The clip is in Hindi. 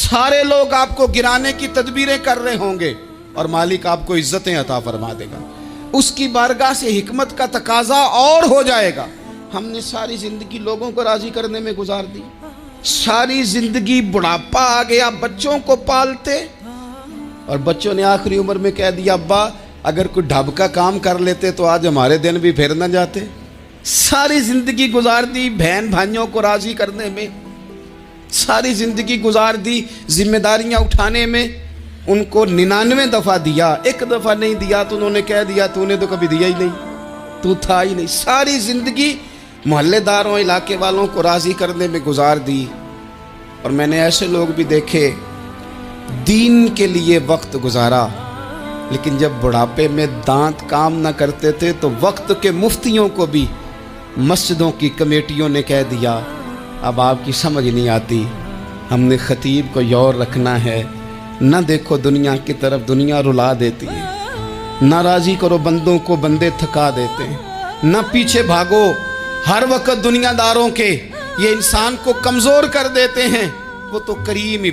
सारे लोग आपको गिराने की तदबीरें कर रहे होंगे और मालिक आपको इज्जतें अता फरमा देगा। उसकी बारगाह से हिकमत का तकाजा और हो जाएगा। हमने सारी जिंदगी लोगों को राजी करने में गुजार दी, सारी जिंदगी बुढ़ापा आ गया बच्चों को पालते, और बच्चों ने आखिरी उम्र में कह दिया अब्बा अगर कोई ढब का काम कर लेते तो आज हमारे दिन भी फिर न जाते। सारी जिंदगी गुजार दी बहन भाइयों को राजी करने में, सारी जिंदगी गुजार दी जिम्मेदारियां उठाने में। उनको 99 दफा दिया, एक दफा नहीं दिया तो उन्होंने कह दिया तूने तो कभी दिया ही नहीं, तू था ही नहीं। सारी जिंदगी मोहल्लेदारों इलाके वालों को राजी करने में गुजार दी। और मैंने ऐसे लोग भी देखे दीन के लिए वक्त गुजारा, लेकिन जब बुढ़ापे में दांत काम न करते थे तो वक्त के मुफ्तियों को भी मस्जिदों की कमेटियों ने कह दिया अब आपकी समझ नहीं आती, हमने खतीब को यौर रखना है, न देखो दुनिया की तरफ, दुनिया रुला देती है, न राजी करो बंदों को, बंदे थका देते हैं, न पीछे भागो हर वक्त दुनियादारों के, ये इंसान को कमज़ोर कर देते हैं, वो तो करीम ही